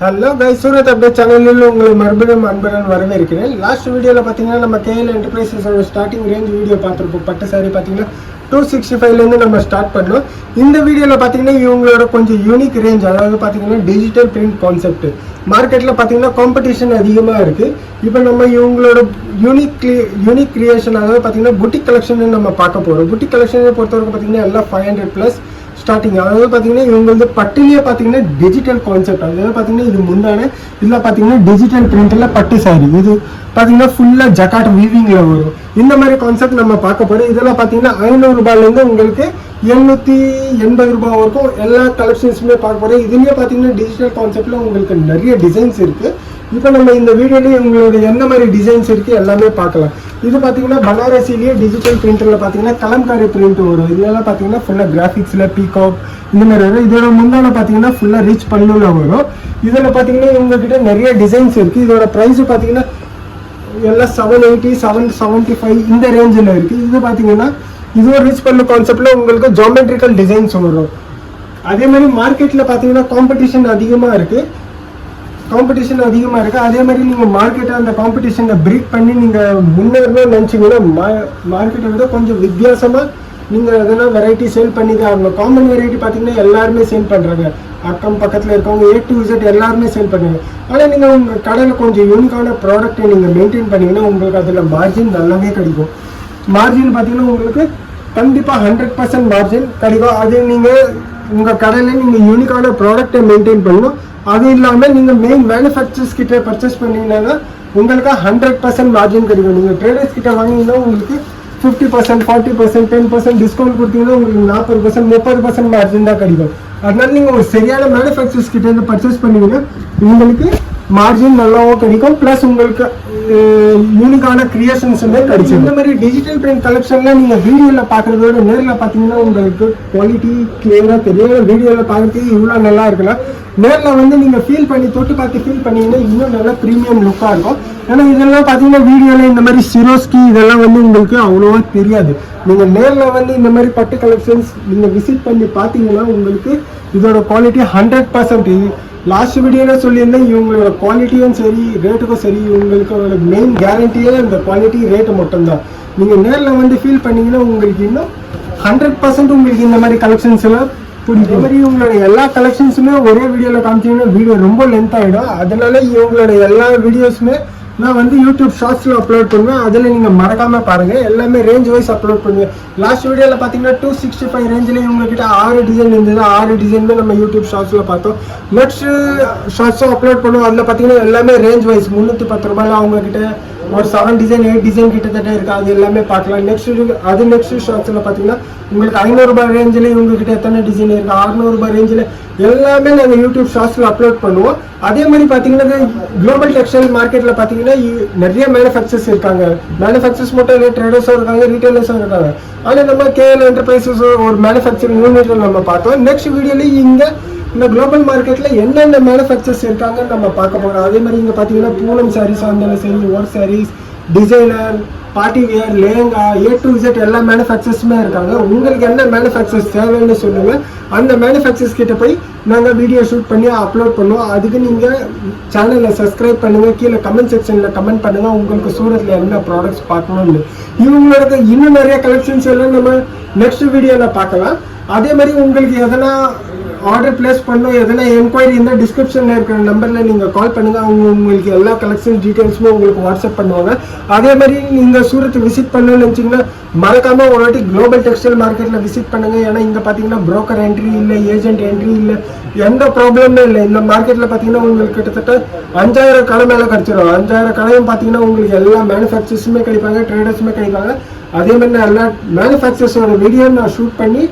Hello guys, Surat update சேனலில் உங்களை மறுபடியும் அன்புடன் வரவேற்கிறேன். லாஸ்ட் வீடியோவில் பார்த்தீங்கன்னா நம்ம கேஎல் என்டர்பிரைசஸோட ஸ்டார்டிங் ரேஞ்ச் வீடியோ பார்த்துருப்போம். பட்டு சாரி பார்த்தீங்கன்னா 265 நம்ம ஸ்டார்ட் பண்ணோம். இந்த வீடியோவில் பார்த்தீங்கன்னா இவங்களோட கொஞ்சம் யூனிக் ரேஞ்ச், அதாவது பார்த்தீங்கன்னா டிஜிட்டல் பிரிண்ட் கான்செப்ட். மார்க்கெட்டில் பார்த்தீங்கன்னா காம்படிஷன் அதிகமாக இருக்குது. இப்போ நம்ம இவங்களோட யூனிக் கிரியேஷன், அதாவது பார்த்தீங்கன்னா புட்டிக் கலெக்ஷன் நம்ம பார்க்க போகிறோம். புட்டிக் கலெக்ஷனை பொறுத்தவரைக்கும் பார்த்தீங்கன்னா எல்லாம் 500+ ஸ்டார்டிங். அதாவது பார்த்தீங்கன்னா இவங்க வந்து பட்டுலேயே பார்த்தீங்கன்னா டிஜிட்டல் கான்செப்ட், அதாவது பார்த்தீங்கன்னா இது முந்தான இதில் பார்த்தீங்கன்னா டிஜிட்டல் பிரிண்டில் பட்டு சாரி, இது பார்த்தீங்கன்னா ஃபுல்லாக ஜக்காட் வீவிங்கில் வரும். இந்த மாதிரி கான்செப்ட் நம்ம பார்க்க போகிறோம். இதெல்லாம் பார்த்தீங்கன்னா 500 ரூபாயிலேருந்து உங்களுக்கு 780 ரூபாய் வரைக்கும் எல்லா கலெக்ஷன்ஸுமே பார்க்க போகிறோம். இதுலேயே பார்த்தீங்கன்னா டிஜிட்டல் கான்செப்டில் உங்களுக்கு நிறைய டிசைன்ஸ் இருக்குது. இப்போ நம்ம இந்த வீடியோலேயே உங்களோட என்ன மாதிரி டிசைன்ஸ் இருக்குது எல்லாமே பார்க்கலாம். இது பார்த்தீங்கன்னா பனாரசிலேயே டிஜிட்டல் பிரிண்டரில் பார்த்தீங்கன்னா கலம்காரி பிரிண்ட் வரும். இதெல்லாம் பார்த்தீங்கன்னா ஃபுல்லாக கிராஃபிக்ஸில் பீகாக் இந்த மாதிரி வரும். இதோட முந்தான பார்த்தீங்கன்னா ஃபுல்லாக ரிச் பல்லுவில் வரும். இதில் பார்த்தீங்கன்னா இவங்ககிட்ட நிறைய டிசைன்ஸ் இருக்குது. இதோட ப்ரைஸு பார்த்தீங்கன்னா எல்லாம் 780 775 இந்த ரேஞ்சில் இருக்குது. இது பார்த்தீங்கன்னா இதுவும் ரிச் பல்லு கான்செப்டில் உங்களுக்கு ஜாமெட்ரிக்கல் டிசைன்ஸ் வரும். அதே மாதிரி மார்க்கெட்டில் பார்த்தீங்கன்னா காம்படிஷன் அதிகமாக இருக்குது. அதே மாதிரி நீங்கள் மார்க்கெட்டை அந்த காம்படிஷனை பிரேக் பண்ணி நீங்கள் முன்னேறணும்னு நினச்சிங்கன்னா மார்க்கெட்டை விட கொஞ்சம் வித்தியாசமாக நீங்கள் எதனா வெரைட்டி சேல் பண்ணி தான் ஆகணும். காமன் வெரைட்டி பார்த்தீங்கன்னா எல்லாருமே சேல் பண்ணுறாங்க. அக்கம் பக்கத்தில் இருக்கவங்க A to Z எல்லாருமே சேல் பண்ணுறாங்க. ஆனால் நீங்கள் உங்கள் கடையில் கொஞ்சம் யூனிக்கான ப்ராடக்ட்டை நீங்கள் மெயின்டைன் பண்ணிங்கன்னா உங்களுக்கு அதில் மார்ஜின் நல்லாவே கிடைக்கும். மார்ஜின் பார்த்தீங்கன்னா உங்களுக்கு கண்டிப்பாக 100% மார்ஜின் கிடைக்கும். அது நீங்கள் உங்கள் கடையில் நீங்கள் யூனிக்கான ப்ராடக்ட்டை மெயின்டைன் பண்ணணும். அது இல்லாமல் நீங்கள் மெயின் மேனுஃபேக்சர்ஸ் கிட்ட பர்ச்சேஸ் பண்ணிங்கன்னா உங்களுக்கு 100% மார்ஜின் கிடைக்கும். நீங்கள் ட்ரேடர்ஸ் கிட்ட வாங்கிங்கன்னா உங்களுக்கு 50%, 40%, 10% டிஸ்கவுண்ட் கொடுத்தீங்கன்னா உங்களுக்கு 40%, 30% மார்ஜின் தான் கிடைக்கும். அதனால நீங்கள் ஒரு சரியான மேனுஃபேக்சர்ஸ் கிட்ட இருந்து பர்ச்சேஸ் பண்ணிங்கன்னா உங்களுக்கு மார்ஜின் நல்லாவும் கிடைக்கும். ப்ளஸ் உங்களுக்கு யூனிக்கான கிரியேஷன்ஸுமே கிடைக்கும். இந்த மாதிரி டிஜிட்டல் பிரிண்ட் கலெக்ஷன்லாம் நீங்கள் வீடியோவில் பார்க்குறதோட நேரில் பார்த்தீங்கன்னா உங்களுக்கு குவாலிட்டி கிளியராக தெரியும். வீடியோவில் பார்க்குறதுக்கு இவ்வளோ நல்லா இருக்கலாம். நேரில் வந்து நீங்கள் தொட்டு பார்த்து ஃபீல் பண்ணிங்கன்னா இன்னும் நல்லா ப்ரீமியம் லுக்காக இருக்கும். ஏன்னா இதெல்லாம் பார்த்தீங்கன்னா வீடியோவில் இந்த மாதிரி சிரோஸ்கி இதெல்லாம் வந்து உங்களுக்கு அவ்வளோவா தெரியாது. நீங்கள் நேரில் வந்து இந்த மாதிரி பட்டு கலெக்ஷன்ஸ் நீங்கள் விசிட் பண்ணி பார்த்தீங்கன்னா உங்களுக்கு இதோட குவாலிட்டி 100%. லாஸ்ட் வீடியோவில் சொல்லியிருந்தேன் இவங்களோட குவாலிட்டியும் சரி ரேட்டுக்கும் சரி இவங்களுக்கு மெயின் கேரண்டியே இந்த குவாலிட்டி ரேட்டு மட்டும்தான். நீங்கள் நேரில் வந்து ஃபீல் பண்ணிங்கன்னா உங்களுக்கு இன்னும் 100% உங்களுக்கு இந்த மாதிரி கலெக்ஷன்ஸ் எல்லாம் பிடிக்கும். இந்த மாதிரி இவங்களோட எல்லா கலெக்ஷன்ஸுமே ஒரே வீடியோவில் காமிச்சிங்கன்னா வீடியோ ரொம்ப லென்த் ஆகிடும். அதனால இவங்களோட எல்லா வீடியோஸுமே நான் வந்து யூடியூப் ஷார்ட்ஸில் அப்லோட் பண்ணுவேன். அதில் நீங்கள் மறக்காமல் பாருங்கள். எல்லாமே ரேஞ்ச் வைஸ் அப்லோட் பண்ணுவேன். லாஸ்ட் வீடியோவில் பார்த்தீங்கன்னா 265 ரேஞ்சில் இவங்ககிட்ட 6 டிசைன் இருந்தது. 6 டிசைனுமே நம்ம யூடியூப் ஷார்ட்ஸில் பார்த்தோம். நெக்ஸ்ட் ஷார்ட்ஸும் அப்லோட் பண்ணுவோம். அதில் பார்த்தீங்கன்னா எல்லாமே ரேஞ்ச் வைஸ் 310 ரூபாயில் அவங்ககிட்ட ஒரு 7 டிசைன் 8 டிசைன் கிட்டத்தட்ட இருக்குது. அது எல்லாமே பார்க்கலாம். நெக்ஸ்ட் ஷார்ட்ஸில் பார்த்தீங்கன்னா உங்களுக்கு 500 ரூபாய் ரேஞ்சில் இவங்ககிட்ட எத்தனை டிசைன் இருக்குது, 600 ரூபாய் ரேஞ்சில் எல்லாமே நாங்கள் யூடியூப் ஷார்ட்ஸில் அப்லோட் பண்ணுவோம். அதே மாதிரி பார்த்தீங்கன்னா குளோபல் டெக்ஸ்டைல் மார்க்கெட்டில் பார்த்தீங்கன்னா நிறைய மேனுஃபேக்சர்ஸ் இருக்காங்க. மேனுஃபேக்சர்ஸ் மட்டும் இல்லை, ட்ரேடர்ஸும் இருக்காங்க, ரீட்டைலர்ஸும் இருக்காங்க. ஆனால் நம்ம கேஎல் என்டர்பிரைசஸ் ஒரு மேனுஃபேக்சரிங் யூனிட்டில் நம்ம பார்த்தோம். நெக்ஸ்ட் வீடியோவில் இங்கே இந்த குளோபல் மார்க்கெட்டில் என்னென்ன மேனுஃபேக்சர்ஸ் இருக்காங்கன்னு நம்ம பார்க்க போகிறோம். அதே மாதிரி இங்கே பார்த்தீங்கன்னா பூனம் சாரீஸ் இருந்தாலும் சரி, work sarees, designer, party wear, lehenga, A to Z எல்லா மேனுஃபேக்சர்ஸுமே இருக்காங்க. உங்களுக்கு என்ன மேனுஃபேக்சர்ஸ் தேவைன்னு சொல்லுங்கள். அந்த மேனுஃபேக்சர்ஸ் கிட்ட போய் நாங்கள் வீடியோ ஷூட் பண்ணி அப்லோட் பண்ணுவோம். அதுக்கு நீங்கள் சேனலை சப்ஸ்கிரைப் பண்ணுங்கள். கீழே கமெண்ட் செக்ஷனில் கமெண்ட் பண்ணுங்கள் உங்களுக்கு சூரத்தில் என்ன ப்ராடக்ட்ஸ் பார்க்கணும்னு. இவங்களோட இன்னும் நிறைய கலெக்ஷன்ஸ் எல்லாம் நம்ம நெக்ஸ்ட் வீடியோவில் பார்க்கலாம். அதே மாதிரி உங்களுக்கு எதனா ஆர்டர் பிளேஸ் பண்ணணும், எதனா என்கொயரி இருந்தால் டிஸ்கிரிப்ஷனில் இருக்கிற நம்பரில் நீங்கள் கால் பண்ணுங்கள். உங்களுக்கு எல்லா கலெக்ஷன் டீட்டெயில்ஸுமே உங்களுக்கு வாட்ஸ்அப் பண்ணுவாங்க. அதே மாதிரி நீங்கள் சூரத்தை விசிட் பண்ணணும்னு நினச்சிங்கன்னா மறக்காமல் ஒரு வாட்டி குளோபல் டெக்ஸ்டைல் மார்க்கெட்டில் விசிட் பண்ணுங்கள். ஏன்னா இங்கே பார்த்தீங்கன்னா புரோக்கர் என்ட்ரி இல்லை, ஏஜென்ட் என்ட்ரி இல்லை, எந்த ப்ராப்ளமே இல்லை. இந்த மார்க்கெட்டில் பார்த்தீங்கன்னா உங்களுக்கு கிட்டத்தட்ட 5000 கடை மேலே கிடச்சிடும். 5000 கடையும் பார்த்தீங்கன்னா உங்களுக்கு எல்லா மேனுஃபேக்சர்ஸுமே கிடைப்பாங்க, ட்ரேடர்ஸுமே கிடைப்பாங்க. அதே மாதிரி நான் எல்லா மேனுஃபேக்சர்ஸோட வீடியோ நான் ஷூட் பண்ணி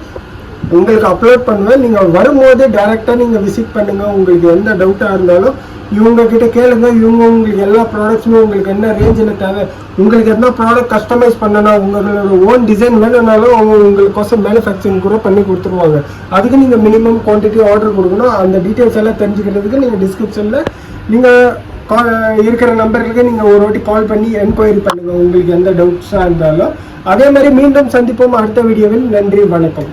உங்களுக்கு அப்லோட் பண்ணுவேன். நீங்கள் வரும்போது டேரெக்டாக நீங்கள் விசிட் பண்ணுங்கள். உங்களுக்கு எந்த டவுட்டாக இருந்தாலும் இவங்ககிட்ட கேளுங்க. இவங்க உங்களுக்கு எல்லா ப்ராடக்ட்ஸுமே உங்களுக்கு என்ன ரேஞ்சில் தேவை, உங்களுக்கு என்ன ப்ராடக்ட் கஸ்டமைஸ் பண்ணணும், உங்களோட ஓன் டிசைன் வேணும்னாலும் அவங்க உங்களுக்கோசம் மேனுஃபேக்சரிங் கூட பண்ணி கொடுத்துருவாங்க. அதுக்கு நீங்கள் மினிமம் குவான்டிட்டி ஆர்டர் கொடுக்கணும். அந்த டீட்டெயில்ஸ் எல்லாம் தெரிஞ்சுக்கிறதுக்கு நீங்கள் டிஸ்கிரிப்ஷனில் நீங்கள் இருக்கிற நம்பருக்கு நீங்கள் ஒரு வாட்டி கால் பண்ணி என்கொயரி பண்ணுங்கள் உங்களுக்கு எந்த டவுட்ஸாக இருந்தாலும். அதே மாதிரி மீண்டும் சந்திப்போம் அடுத்த வீடியோவில். நன்றி, வணக்கம்.